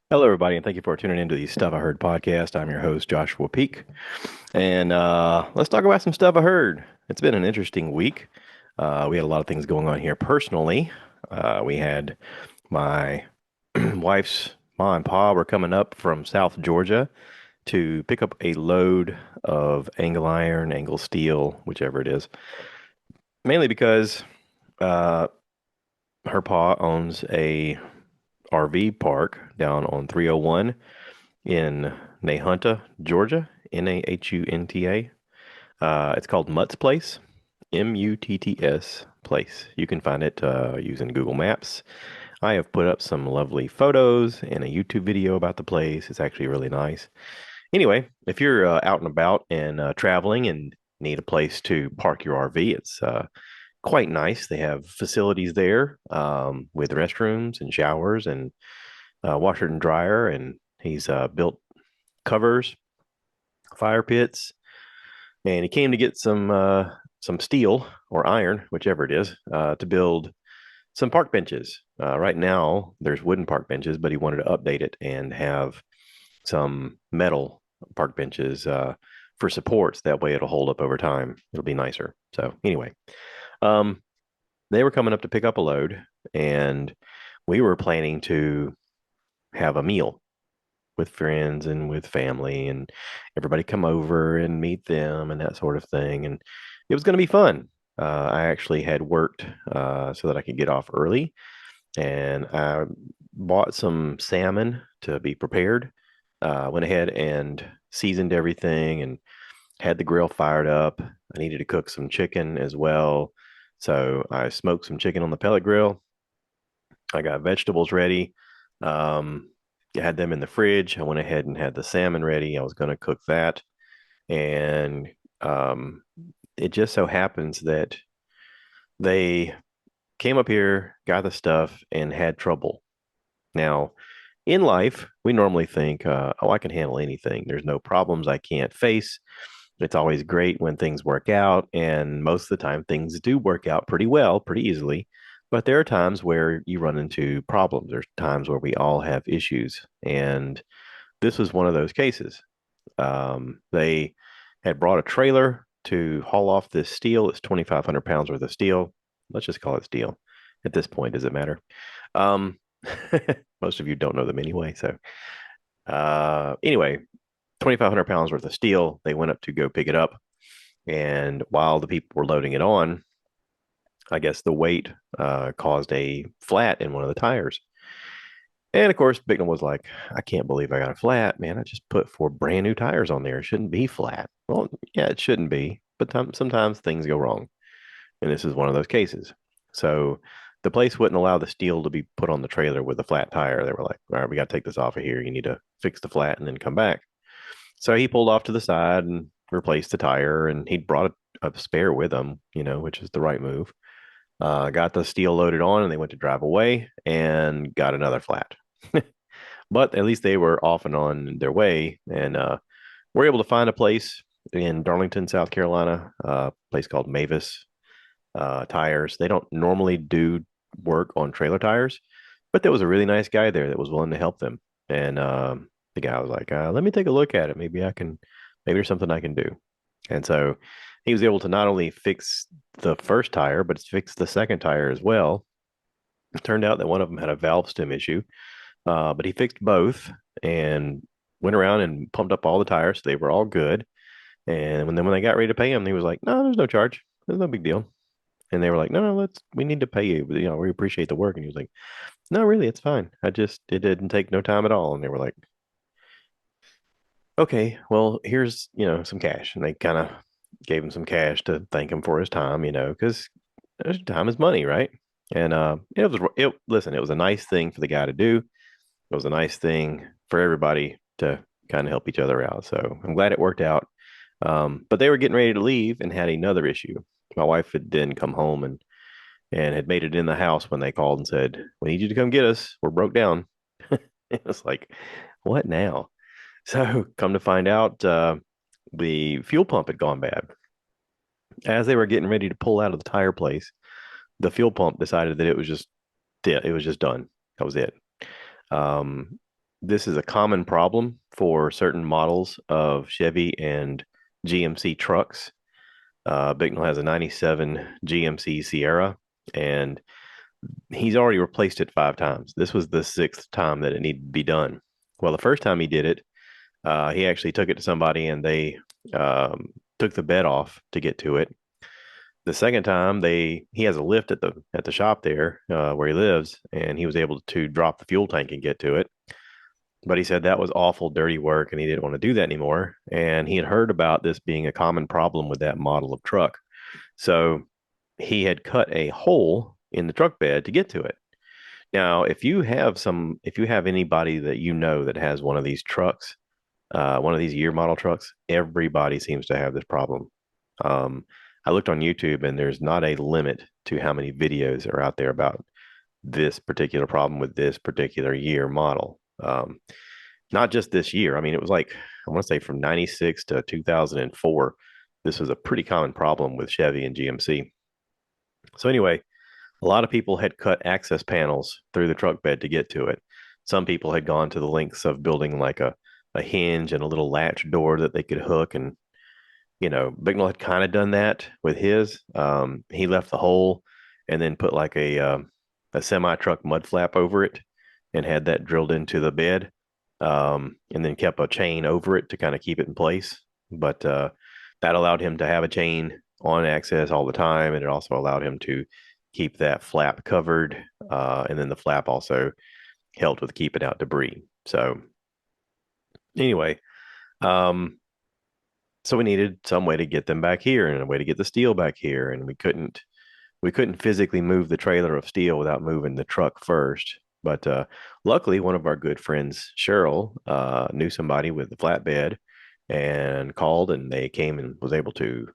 Hello, everybody, and thank you for tuning into the Stuff I Heard podcast. I'm your host, Joshua Peak, and let's talk about some stuff I heard. It's been an interesting week. We had a lot of things going on here personally. We had my wife's mom and pa were coming up from South Georgia to pick up a load of angle iron, angle steel, whichever it is, mainly because uh, her pa owns a RV park down on 301 in Nahunta, Georgia, Nahunta. It's called Mutt's Place, Mutts Place. You can find it using Google Maps. I have put up some lovely photos and a YouTube video about the place. It's actually really nice. Anyway, if you're out and about and traveling and need a place to park your RV, it's quite nice. They have facilities there with restrooms and showers and washer and dryer, and he's built covers, fire pits, and he came to get some steel or iron, whichever it is, to build some park benches. Right now, there's wooden park benches, but he wanted to update it and have some metal park benches for supports. That way, it'll hold up over time. It'll be nicer. So anyway, um, they were coming up to pick up a load, and we were planning to have a meal with friends and with family and everybody come over and meet them and that sort of thing. And it was going to be fun. I actually had worked so that I could get off early, and I bought some salmon to be prepared. Went ahead and seasoned everything and had the grill fired up. I needed to cook some chicken as well. So I smoked some chicken on the pellet grill. I got vegetables ready. I had them in the fridge. I went ahead and had the salmon ready. I was going to cook that. And um, it just so happens that they came up here, got the stuff, and had trouble. Now, in life, we normally think, oh, I can handle anything. There's no problems I can't face. It's always great when things work out. And most of the time, things do work out pretty well, pretty easily. But there are times where you run into problems. There's times where we all have issues. And this was one of those cases. They had brought a trailer to haul off this steel. It's 2,500 pounds worth of steel. Let's just call it steel. At this point, does it matter? Um, most of you don't know them anyway. So, anyway, 2,500 pounds worth of steel. They went up to go pick it up. And while the people were loading it on, I guess the weight caused a flat in one of the tires. And of course, Bicknell was like, I can't believe I got a flat, man. I just put four brand new tires on there. It shouldn't be flat. Well, yeah, it shouldn't be, but sometimes things go wrong. And this is one of those cases. So the place wouldn't allow the steel to be put on the trailer with a flat tire. They were like, all right, we got to take this off of here. You need to fix the flat and then come back. So he pulled off to the side and replaced the tire, and he'd brought a spare with him, which is the right move. Got the steel loaded on, and they went to drive away and got another flat. But at least they were off and on their way, and were able to find a place in Darlington, South Carolina, a place called Mavis Tires. They don't normally do work on trailer tires, but there was a really nice guy there that was willing to help them. And the guy was like, "Let me take a look at it. Maybe there's something I can do." And so he was able to not only fix the first tire, but fix the second tire as well. It turned out that one of them had a valve stem issue, but he fixed both and went around and pumped up all the tires. So they were all good. And when they got ready to pay him, he was like, "No, there's no charge. There's no big deal." And they were like, "No, we need to pay you. We appreciate the work." And he was like, "No, really, it's fine. It didn't take no time at all." And they were like, "Okay, well, here's, some cash." And they kind of gave him some cash to thank him for his time, because time is money, right? And listen, it was a nice thing for the guy to do. It was a nice thing for everybody to kind of help each other out. So I'm glad it worked out. But they were getting ready to leave and had another issue. My wife had then come home and had made it in the house when they called and said, "We need you to come get us. We're broke down." It was like, what now? So come to find out, the fuel pump had gone bad. As they were getting ready to pull out of the tire place, the fuel pump decided that it was just done. That was it. Um, This is a common problem for certain models of Chevy and GMC trucks. Bicknell has a 97 GMC Sierra, and he's already replaced it 5 times. This was the sixth time that it needed to be done. Well, the first time he did it, he actually took it to somebody and they took the bed off to get to it. The second time, he has a lift at the shop there where he lives, and he was able to drop the fuel tank and get to it. But he said that was awful dirty work and he didn't want to do that anymore. And he had heard about this being a common problem with that model of truck. So he had cut a hole in the truck bed to get to it. Now, if you have anybody that you know that has one of these trucks, one of these year model trucks, everybody seems to have this problem. Um, I looked on YouTube and there's not a limit to how many videos are out there about this particular problem with this particular year model. Not just this year. I mean, it was like, I want to say from 96 to 2004, this was a pretty common problem with Chevy and GMC. So, anyway, a lot of people had cut access panels through the truck bed to get to it. Some people had gone to the lengths of building like a hinge and a little latch door that they could hook. And, Bicknell had kind of done that with his. He left the hole and then put like a semi truck mud flap over it and had that drilled into the bed, and then kept a chain over it to kind of keep it in place. But that allowed him to have a chain on access all the time, and it also allowed him to keep that flap covered. And then the flap also helped with keeping out debris. So anyway, um, so we needed some way to get them back here and a way to get the steel back here, and we couldn't physically move the trailer of steel without moving the truck first. But luckily, one of our good friends, Cheryl, knew somebody with the flatbed and called, and they came and was able to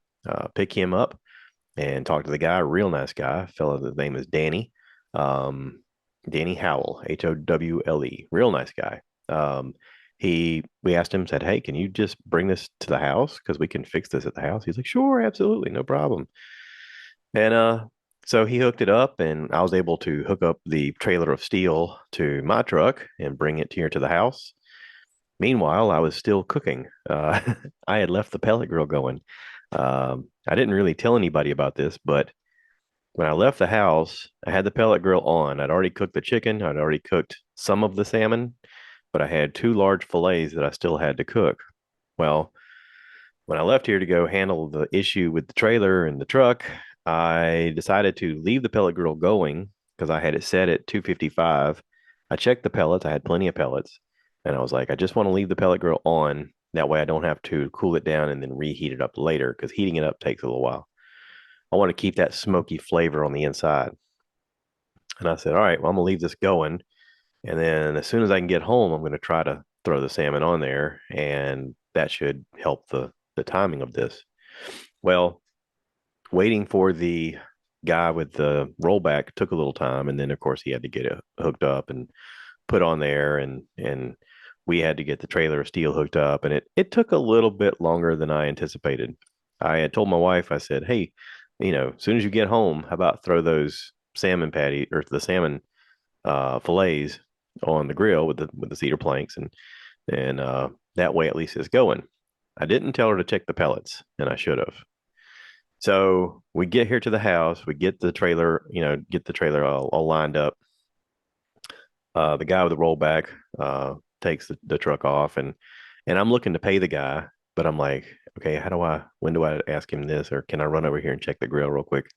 pick him up and talk to the guy. Real nice guy, fellow. The name is Danny, um, Danny Howell, Howle, real nice guy. We asked him, said, "Hey, can you just bring this to the house because we can fix this at the house?" He's like, "Sure, absolutely, no problem." And so he hooked it up, and I was able to hook up the trailer of steel to my truck and bring it here to the house. Meanwhile, I was still cooking. I had left the pellet grill going. I didn't really tell anybody about this, but when I left the house, I had the pellet grill on. I'd already cooked the chicken, I'd already cooked some of the salmon, but I had two large fillets that I still had to cook. Well, when I left here to go handle the issue with the trailer and the truck, I decided to leave the pellet grill going because I had it set at 255. I checked the pellets. I had plenty of pellets. And I was like, I just want to leave the pellet grill on. That way I don't have to cool it down and then reheat it up later because heating it up takes a little while. I want to keep that smoky flavor on the inside. And I said, all right, well, I'm going to leave this going. And then as soon as I can get home, I'm going to try to throw the salmon on there. And that should help the timing of this. Well, waiting for the guy with the rollback took a little time, and then of course he had to get it hooked up and put on there, and we had to get the trailer of steel hooked up, and it took a little bit longer than I anticipated. I had told my wife, I said, "Hey, as soon as you get home, how about throw those salmon patty or the salmon fillets on the grill with the cedar planks, and that way at least it's going." I didn't tell her to check the pellets, and I should have. So we get here to the house, we get the trailer all lined up. The guy with the rollback takes the truck off, and I'm looking to pay the guy, but I'm like, okay, when do I ask him this, or can I run over here and check the grill real quick?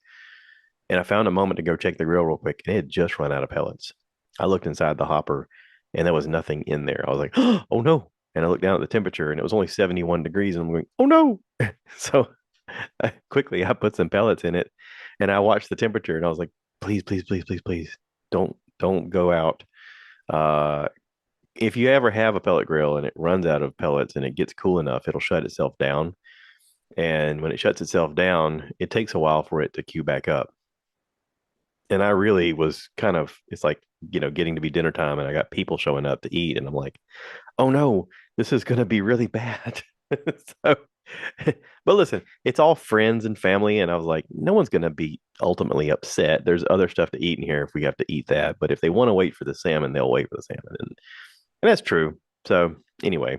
And I found a moment to go check the grill real quick, and it had just run out of pellets. I looked inside the hopper, and there was nothing in there. I was like, oh no. And I looked down at the temperature, and it was only 71 degrees, and I'm going, oh no. So quickly I put some pellets in it and I watched the temperature and I was like, please, please, please, please, please don't go out. Uh, if you ever have a pellet grill and it runs out of pellets and it gets cool enough, it'll shut itself down. And when it shuts itself down, it takes a while for it to queue back up. And I really was it's like, getting to be dinner time and I got people showing up to eat. And I'm like, oh no, this is going to be really bad. So, but listen, it's all friends and family. And I was like, no one's going to be ultimately upset. There's other stuff to eat in here if we have to eat that. But if they want to wait for the salmon, they'll wait for the salmon. And that's true. So anyway,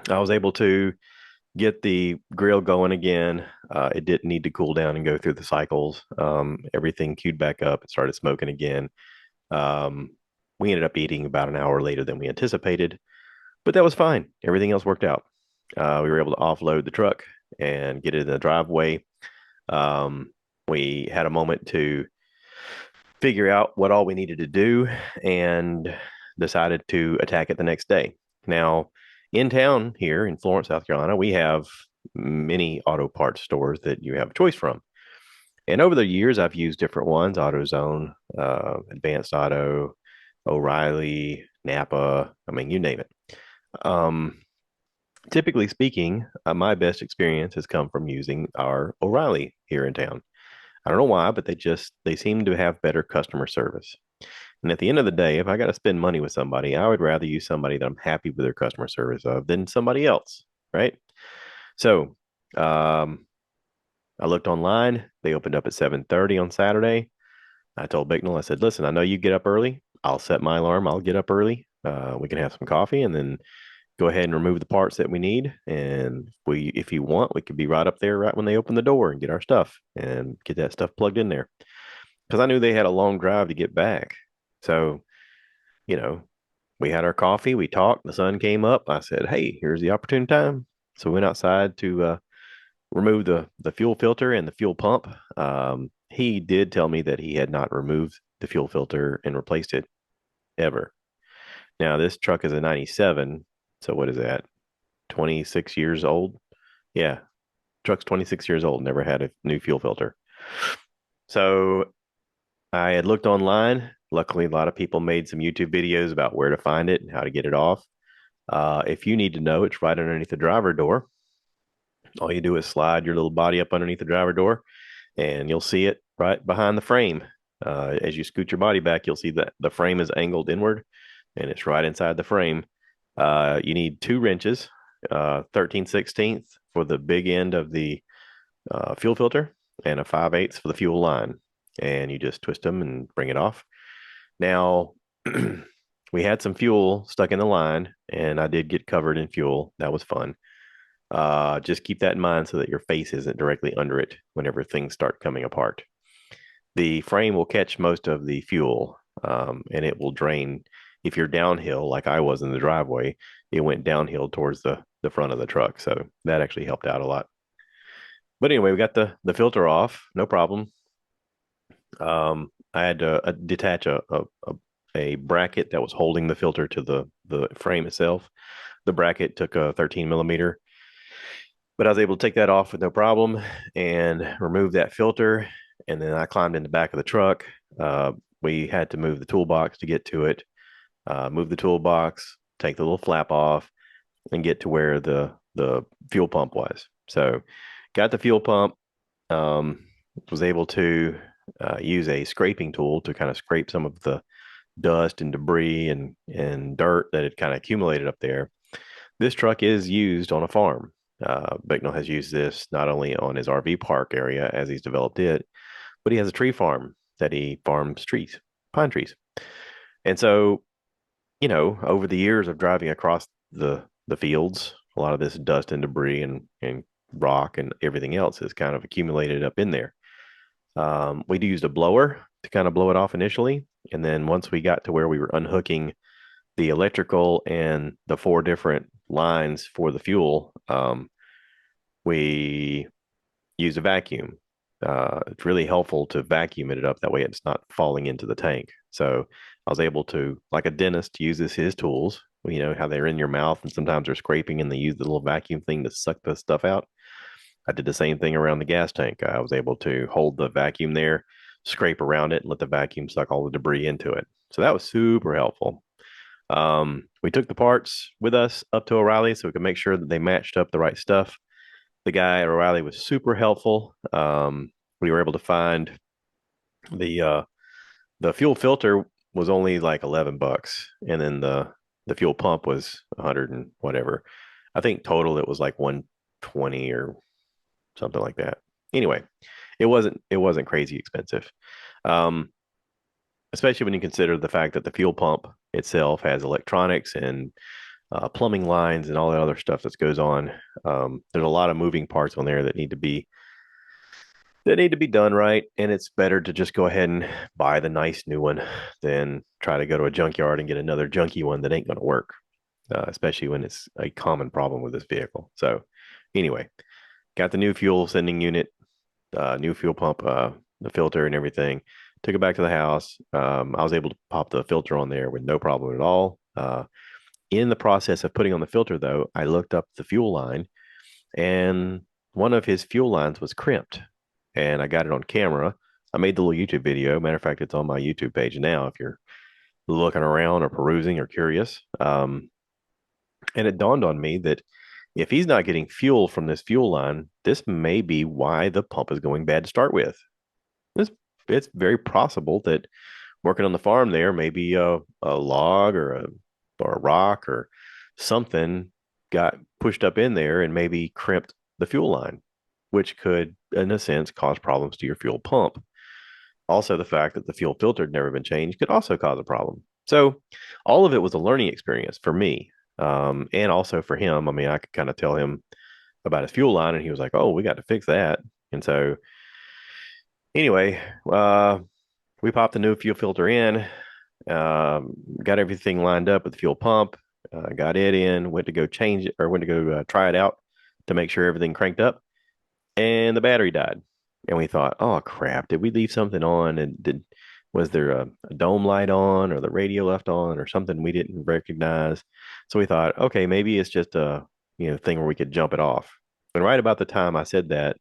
I was able to get the grill going again. It didn't need to cool down and go through the cycles. Everything queued back up. It started smoking again. Um, we ended up eating about an hour later than we anticipated, but that was fine. Everything else worked out. We were able to offload the truck and get it in the driveway. Um, we had a moment to figure out what all we needed to do and decided to attack it the next day. Now, in town here in Florence, South Carolina, we have many auto parts stores that you have a choice from. And over the years, I've used different ones: AutoZone, Advanced Auto, O'Reilly, Napa. I mean, you name it. Um, Typically speaking, my best experience has come from using our O'Reilly here in town. I don't know why, but they seem to have better customer service. And at the end of the day, if I got to spend money with somebody, I would rather use somebody that I'm happy with their customer service of than somebody else, right? So, um, I looked online. They opened up at 7:30 on Saturday. I told Bicknell, I said, "Listen, I know you get up early. I'll set my alarm. I'll get up early. We can have some coffee and then go ahead and remove the parts that we need. And if you want, we could be right up there right when they open the door and get our stuff and get that stuff plugged in there." Because I knew they had a long drive to get back. So, you know, we had our coffee, we talked, the sun came up. I said, "Hey, here's the opportune time." So we went outside to remove the fuel filter and the fuel pump. He did tell me that he had not removed the fuel filter and replaced it ever. Now, this truck is a 97. So what is that? 26 years old? Yeah, truck's 26 years old, never had a new fuel filter. So I had looked online. Luckily, a lot of people made some YouTube videos about where to find it and how to get it off. If you need to know, it's right underneath the driver door. All you do is slide your little body up underneath the driver door, and you'll see it right behind the frame. As you scoot your body back, you'll see that the frame is angled inward, and it's right inside the frame. You need two wrenches, 13/16 for the big end of the fuel filter, and a 5/8 for the fuel line. And you just twist them and bring it off. Now, we had some fuel stuck in the line, and I did get covered in fuel. That was fun. Just keep that in mind so that your face isn't directly under it whenever things start coming apart. The frame will catch most of the fuel, and it will drain. If you're downhill, like I was in the driveway, it went downhill towards the front of the truck. So that actually helped out a lot. But anyway, we got the filter off, no problem. I had to detach a bracket that was holding the filter to the frame itself. The bracket took a 13 millimeter, but I was able to take that off with no problem and remove that filter. And then I climbed in the back of the truck. We had to move the toolbox to get to it. Move the toolbox, take the little flap off, and get to where the fuel pump was. So, got the fuel pump. Was able to use a scraping tool to kind of scrape some of the dust and debris and dirt that had kind of accumulated up there. This truck is used on a farm. Bicknell has used this not only on his RV park area as he's developed it, but he has a tree farm that he farms trees, pine trees. And so, over the years of driving across the fields, a lot of this dust and debris and rock and everything else is kind of accumulated up in there. We used a blower to kind of blow it off initially. And then once we got to where we were unhooking the electrical and the four different lines for the fuel, we used a vacuum. It's really helpful to vacuum it up. That way it's not falling into the tank. So I was able to, like a dentist, uses his tools. You know how they're in your mouth and sometimes they're scraping and they use the little vacuum thing to suck the stuff out. I did the same thing around the gas tank. I was able to hold the vacuum there, scrape around it, and let the vacuum suck all the debris into it. So that was super helpful. We took the parts with us up to O'Reilly so we could make sure that they matched up the right stuff. The guy at O'Reilly was super helpful. We were able to find the uh, the fuel filter was only like $11, and then the fuel pump was 100 and whatever. I think total it was like 120 or something like that. Anyway, it wasn't crazy expensive. Um, especially when you consider the fact that the fuel pump itself has electronics and plumbing lines and all that other stuff that goes on. There's a lot of moving parts on there that need to be done right, and it's better to just go ahead and buy the nice new one than try to go to a junkyard and get another junky one that ain't going to work, especially when it's a common problem with this vehicle. So, anyway, got the new fuel sending unit, new fuel pump, the filter and everything. Took it back to the house. I was able to pop the filter on there with no problem at all. In the process of putting on the filter, though, I looked up the fuel line, and one of his fuel lines was crimped, and I got it on camera. I made the little YouTube video. Matter of fact, it's on my YouTube page now if you're looking around or perusing or curious. And it dawned on me that if he's not getting fuel from this fuel line, this may be why the pump is going bad to start with. It's, it's very possible that working on the farm there, maybe a log or a rock or something got pushed up in there and maybe crimped the fuel line, which could, in a sense, cause problems to your fuel pump. Also, the fact that the fuel filter had never been changed could also cause a problem. So, all of it was a learning experience for me, and also for him. I mean, I could kind of tell him about his fuel line, and he was like, "Oh, we got to fix that." And so, anyway, we popped the new fuel filter in, got everything lined up with the fuel pump, got it in, went to go change it or went to go try it out to make sure everything cranked up, and the battery died. And we thought, oh crap, did we leave something on? And did was there a dome light on or the radio left on or something we didn't recognize? So we thought, okay, maybe it's just a thing where we could jump it off. And right about the time I said that,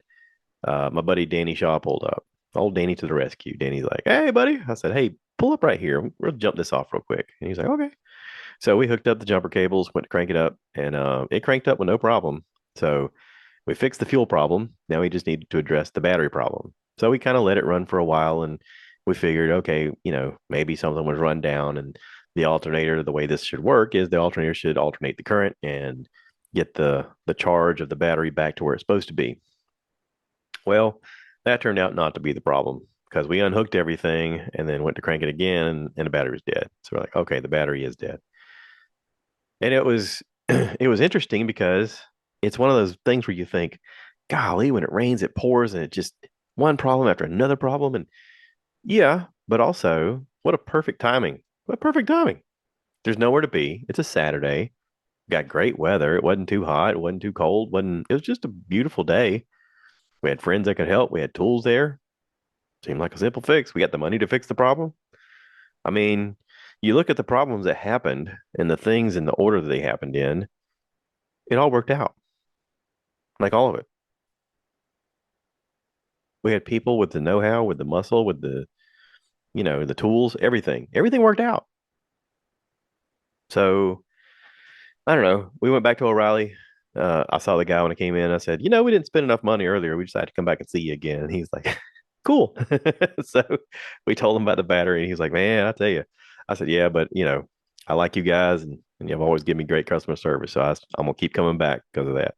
my buddy Danny Shaw pulled up. Old Danny to the rescue. Danny's like, "Hey, buddy." I said, "Hey, pull up right here. We'll jump this off real quick." And he's like, "Okay." So we hooked up the jumper cables, went to crank it up, and it cranked up with no problem. So we fixed the fuel problem. Now we just needed to address the battery problem. So we kind of let it run for a while, and we figured, okay, maybe something was run down, and the alternator, the way this should work is the alternator should alternate the current and get the charge of the battery back to where it's supposed to be. Well, that turned out not to be the problem because we unhooked everything and then went to crank it again and the battery was dead. So we're like, okay, the battery is dead. And it was it was interesting because it's one of those things where you think, golly, when it rains, it pours and it just one problem after another problem. And yeah, but also what a perfect timing. What perfect timing. There's nowhere to be. It's a Saturday. Got great weather. It wasn't too hot. It wasn't too cold. Wasn't it was just a beautiful day. We had friends that could help. We had tools there. Seemed like a simple fix. We got the money to fix the problem. I mean, you look at the problems that happened and the things in the order that they happened in, it all worked out. Like all of it. We had people with the know-how, with the muscle, with the tools, everything. Everything worked out. So I don't know. We went back to O'Reilly. I saw the guy when I came in. I said, we didn't spend enough money earlier. We just had to come back and see you again. And he's like, cool. So we told him about the battery, and he's like, man, I tell you. I said, yeah, but I like you guys, and you've always given me great customer service. So I'm gonna keep coming back because of that.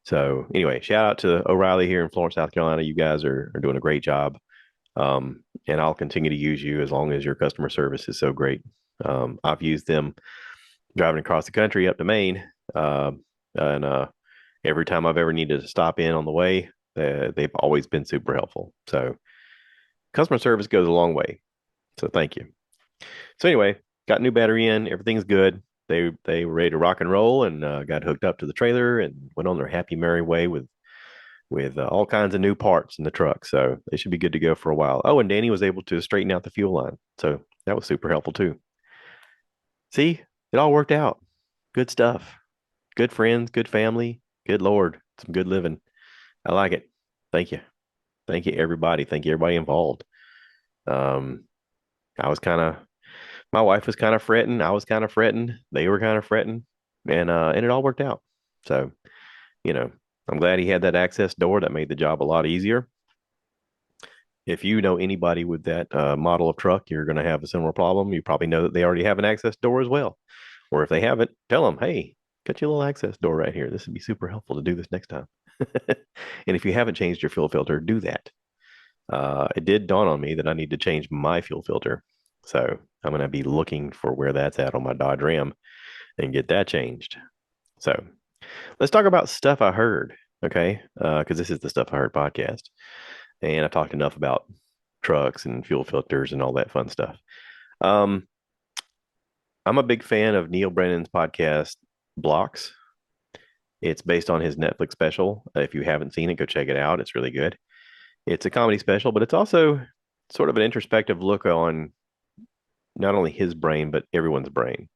So anyway, shout out to O'Reilly here in Florence, South Carolina. You guys are doing a great job. And I'll continue to use you as long as your customer service is so great. I've used them driving across the country up to Maine. And every time I've ever needed to stop in on the way, they've always been super helpful. So customer service goes a long way. So thank you. So anyway, got a new battery in. Everything's good. They were ready to rock and roll and got hooked up to the trailer and went on their happy merry way with all kinds of new parts in the truck. So they should be good to go for a while. Oh, and Danny was able to straighten out the fuel line. So that was super helpful too. See, it all worked out. Good stuff. Good friends, good family, good Lord, some good living. I like it. Thank you. Thank you, everybody. Thank you, everybody involved. Um, I was kind of, my wife was kind of fretting. I was kind of fretting. They were kind of fretting, and it all worked out. So, you know, I'm glad he had that access door. That made the job a lot easier. If you know anybody with that model of truck, you're going to have a similar problem. You probably know that they already have an access door as well. Or if they haven't, tell them, hey, got your little access door right here. This would be super helpful to do this next time. And if you haven't changed your fuel filter, do that. It did dawn on me that I need to change my fuel filter. So I'm going to be looking for where that's at on my Dodge Ram and get that changed. So let's talk about stuff I heard. Okay. Because this is the Stuff I Heard podcast. And I talked enough about trucks and fuel filters and all that fun stuff. Um, I'm a big fan of Neil Brennan's podcast, Blocks. It's based on his Netflix special. If you haven't seen it, go check it out. It's really good. It's a comedy special, but it's also sort of an introspective look on not only his brain, but everyone's brain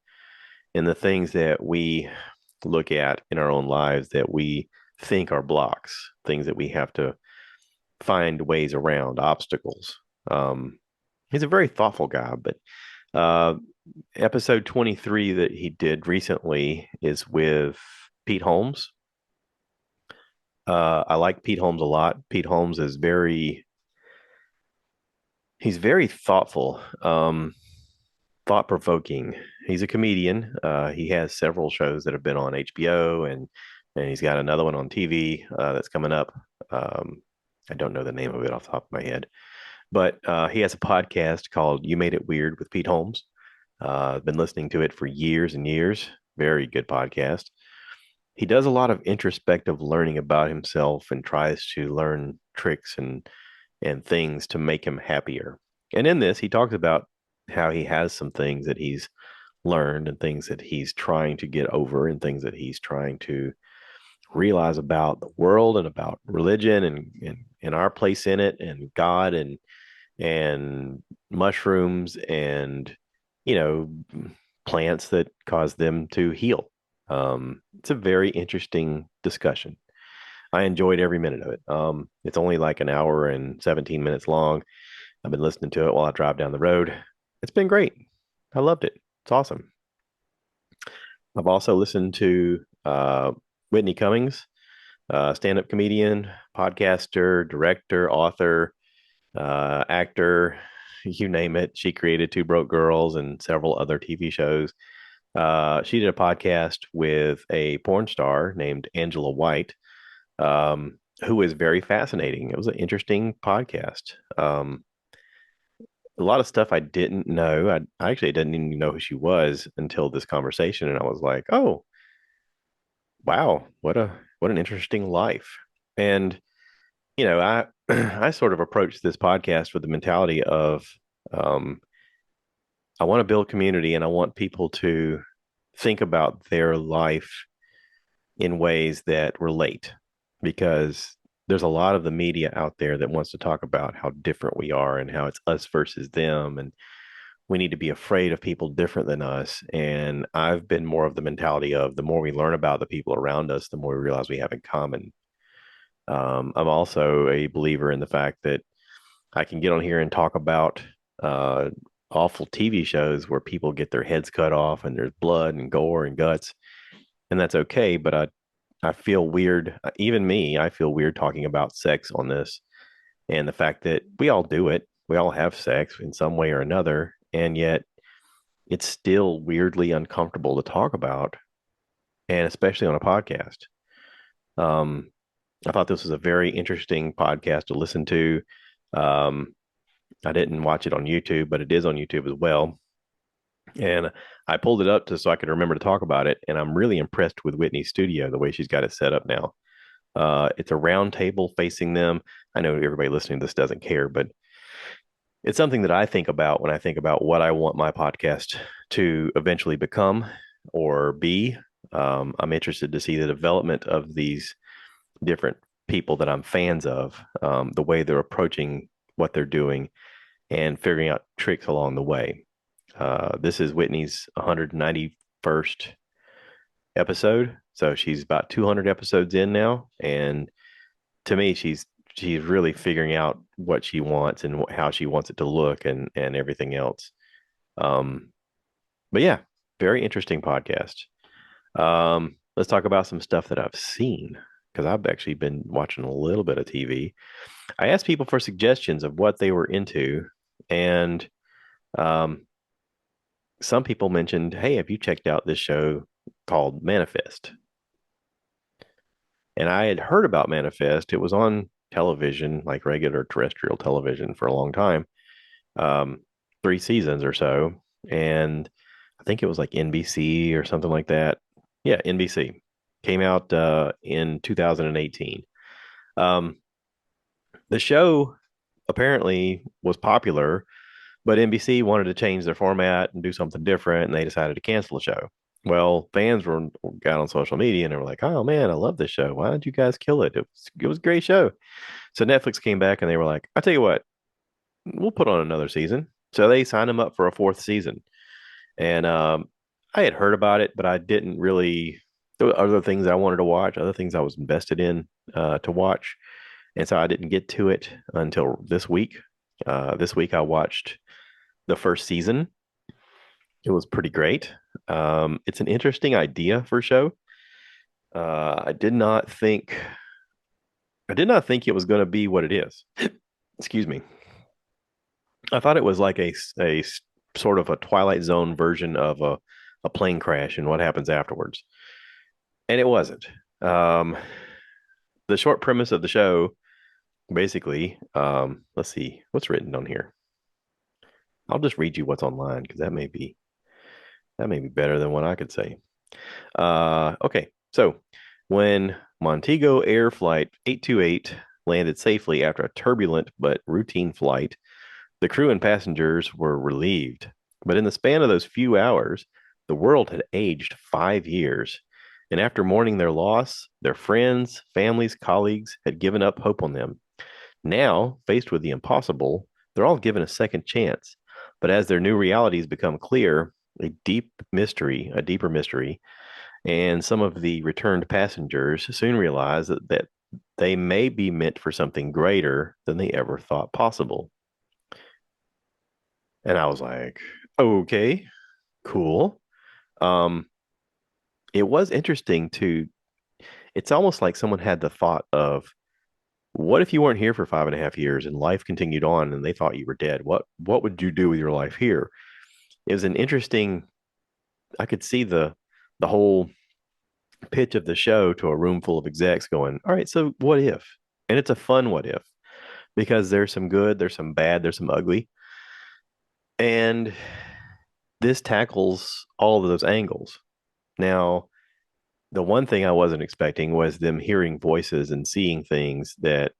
and the things that we look at in our own lives that we think are blocks, things that we have to find ways around, obstacles. He's a very thoughtful guy, but uh, episode 23 that he did recently is with Pete Holmes. I like Pete Holmes a lot. Pete Holmes is he's very thoughtful, thought provoking. He's a comedian. He has several shows that have been on HBO, and he's got another one on TV that's coming up. Um, I don't know the name of it off the top of my head, but he has a podcast called "You Made It Weird" with Pete Holmes. I've been listening to it for years and years. Very good podcast. He does a lot of introspective learning about himself and tries to learn tricks and things to make him happier. And in this, he talks about how he has some things that he's learned and things that he's trying to get over and things that he's trying to realize about the world and about religion and our place in it and God and mushrooms and you know plants that cause them to heal. It's a very interesting discussion. I enjoyed every minute of it. It's only like an hour and 17 minutes long. I've been listening to it while I drive down the road. It's been great. I loved it. It's awesome. I've also listened to Whitney Cummings, stand-up comedian, podcaster, director, author, actor, you name it. She created Two Broke Girls and several other TV shows. She did a podcast with a porn star named Angela White, who is very fascinating. It was an interesting podcast. A lot of stuff I didn't know. I actually didn't even know who she was until this conversation, and I was like, "Oh, wow, what an interesting life." And I I sort of approached this podcast with the mentality of um, I want to build community, and I want people to think about their life in ways that relate, because there's a lot of the media out there that wants to talk about how different we are and how it's us versus them, and we need to be afraid of people different than us. And I've been more of the mentality of the more we learn about the people around us, the more we realize we have in common. I'm also a believer in the fact that I can get on here and talk about uh, awful TV shows where people get their heads cut off and there's blood and gore and guts, and that's okay. But I feel weird, even me, I feel weird talking about sex on this and the fact that we all do it. We all have sex in some way or another, and yet it's still weirdly uncomfortable to talk about, and especially on a podcast. Um, I thought this was a very interesting podcast to listen to. Um, I didn't watch it on YouTube, but it is on YouTube as well. And I pulled it up so I could remember to talk about it. And I'm really impressed with Whitney's studio, the way she's got it set up now. It's a round table facing them. I know everybody listening to this doesn't care, but it's something that I think about when I think about what I want my podcast to eventually become or be. I'm interested to see the development of these different people that I'm fans of, the way they're approaching what they're doing and figuring out tricks along the way. This is Whitney's 191st episode, so she's about 200 episodes in now, and to me, she's really figuring out what she wants and how she wants it to look and everything else. Um, but yeah, very interesting podcast. Let's talk about some stuff that I've seen because I've actually been watching a little bit of TV. I asked people for suggestions of what they were into, and um, some people mentioned, "Hey, have you checked out this show called Manifest?" And I had heard about Manifest. It was on television, like regular terrestrial television, for a long time. Um, 3 seasons or so, and I think it was like NBC or something like that. Yeah, NBC came out in 2018. Um, the show apparently was popular, but NBC wanted to change their format and do something different, and they decided to cancel the show. Well, fans were got on social media and they were like, "Oh man, I love this show. Why did you guys kill it? It was a great show." So Netflix came back and they were like, "I tell you what, we'll put on another season." So they signed him up for a fourth season. And I had heard about it, but I didn't really. There were other things I wanted to watch, other things I was invested in to watch, and so I didn't get to it until this week. This week I watched the first season. It was pretty great. It's an interesting idea for a show. I did not think it was going to be what it is. Excuse me. I thought it was like a sort of a Twilight Zone version of a plane crash and what happens afterwards. And it wasn't. Um, the short premise of the show, basically, let's see what's written on here. I'll just read you what's online because that may be better than what I could say. Okay, so when Montego Air Flight 828 landed safely after a turbulent but routine flight, the crew and passengers were relieved. But in the span of those few hours, the world had aged 5 years. And after mourning their loss, their friends, families, colleagues had given up hope on them. Now, faced with the impossible, they're all given a second chance. But as their new realities become clear, a deeper mystery, and some of the returned passengers soon realize that they may be meant for something greater than they ever thought possible. And I was like, okay, cool. Um, it was interesting to, it's almost like someone had the thought of, what if you weren't here for 5.5 years and life continued on and they thought you were dead? What would you do with your life here? It was an interesting, I could see the whole pitch of the show to a room full of execs going, all right, so what if? And it's a fun what if because there's some good, there's some bad, there's some ugly. And this tackles all of those angles. Now, the one thing I wasn't expecting was them hearing voices and seeing things that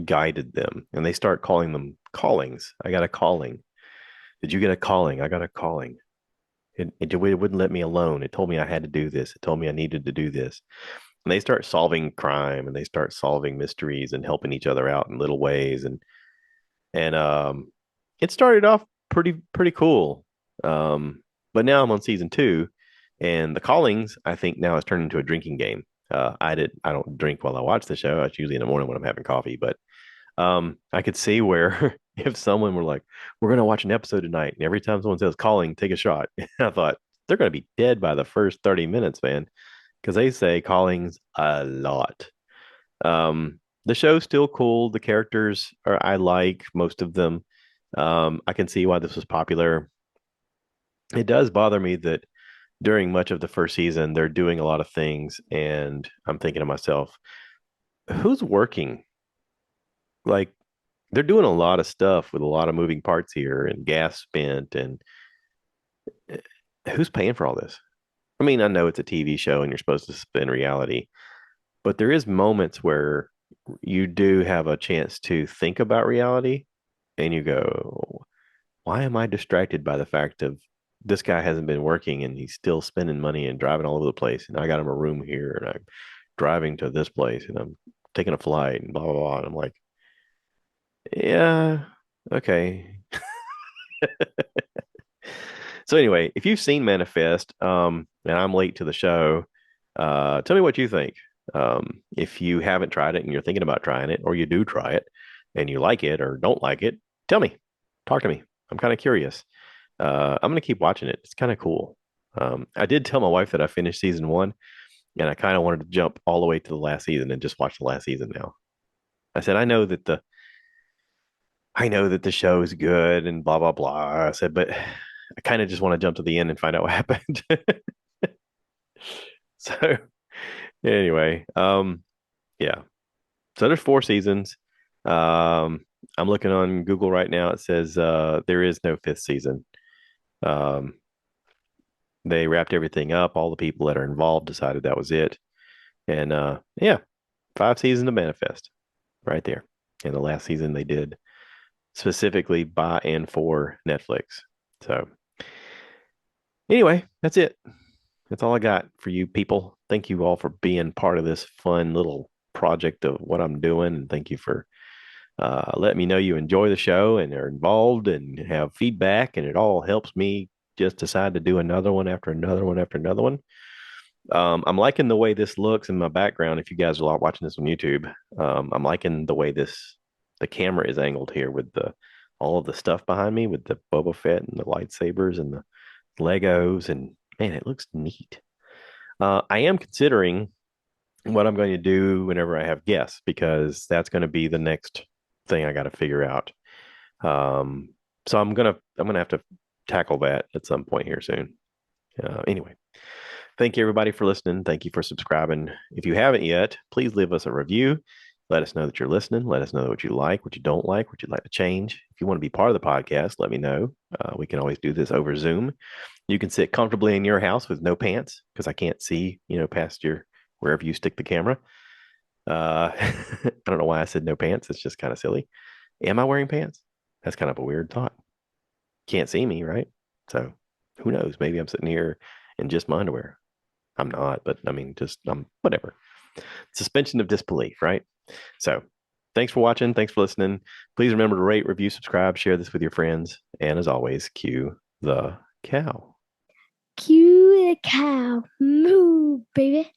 guided them. And they start calling them callings. I got a calling. Did you get a calling? I got a calling. It wouldn't let me alone. It told me I had to do this. It told me I needed to do this. And they start solving crime and they start solving mysteries and helping each other out in little ways. And it started off pretty cool. But now I'm on season two, and the callings I think now has turned into a drinking game. I don't drink while I watch the show. It's usually in the morning when I'm having coffee, but I could see where if someone were like, "We're gonna watch an episode tonight," and every time someone says "calling," take a shot. I thought they're gonna be dead by the first 30 minutes, man, because they say callings a lot. The show's still cool. The characters are I like most of them. I can see why this was popular. It does bother me that during much of the first season, they're doing a lot of things, and I'm thinking to myself, who's working? Like, they're doing a lot of stuff with a lot of moving parts here and gas spent, and eh, who's paying for all this? I mean, I know it's a TV show and you're supposed to spin reality, but there is moments where you do have a chance to think about reality and you go, why am I distracted by the fact of this guy hasn't been working and he's still spending money and driving all over the place? And I got him a room here and I'm driving to this place and I'm taking a flight and blah, blah, blah. And I'm like, yeah, okay. So anyway, if you've seen Manifest, and I'm late to the show, tell me what you think. If you haven't tried it and you're thinking about trying it, or you do try it and you like it or don't like it, tell me. Talk to me. I'm kind of curious. I'm gonna keep watching it. It's kind of cool. I did tell my wife that I finished season one, and I kind of wanted to jump all the way to the last season and just watch the last season now. I said, I know that the show is good and blah blah blah. I said, but I kind of just want to jump to the end and find out what happened. So anyway, yeah. So there's 4 seasons. Um, I'm looking on Google right now. It says there is no fifth season. Um, they wrapped everything up. All the people that are involved decided that was it. And yeah, 5 seasons of Manifest right there. And the last season they did specifically by and for Netflix. So anyway, that's it. That's all I got for you people. Thank you all for being part of this fun little project of what I'm doing. And thank you for let me know you enjoy the show and are involved and have feedback. And it all helps me just decide to do another one after another one after another one. I'm liking the way this looks in my background. If you guys are watching this on YouTube, I'm liking the way the camera is angled here with the all of the stuff behind me with the Boba Fett and the lightsabers and the Legos, and man, it looks neat. I am considering what I'm going to do whenever I have guests because that's going to be the next thing I got to figure out. Um, so I'm gonna have to tackle that at some point here soon. Anyway, thank you everybody for listening. Thank you for subscribing. If you haven't yet, please leave us a review. Let us know that you're listening. Let us know what you like, what you don't like, what you'd like to change. If you want to be part of the podcast, let me know. We can always do this over Zoom. You can sit comfortably in your house with no pants because I can't see, past your wherever you stick the camera. I don't know why I said no pants. It's just kind of silly. Am I wearing pants? That's kind of a weird thought. Can't see me, right? So who knows? Maybe I'm sitting here in just my underwear. I'm not, but I mean, just whatever. Suspension of disbelief, right? So thanks for watching. Thanks for listening. Please remember to rate, review, subscribe, share this with your friends. And as always, cue the cow. Cue the cow. Moo, baby.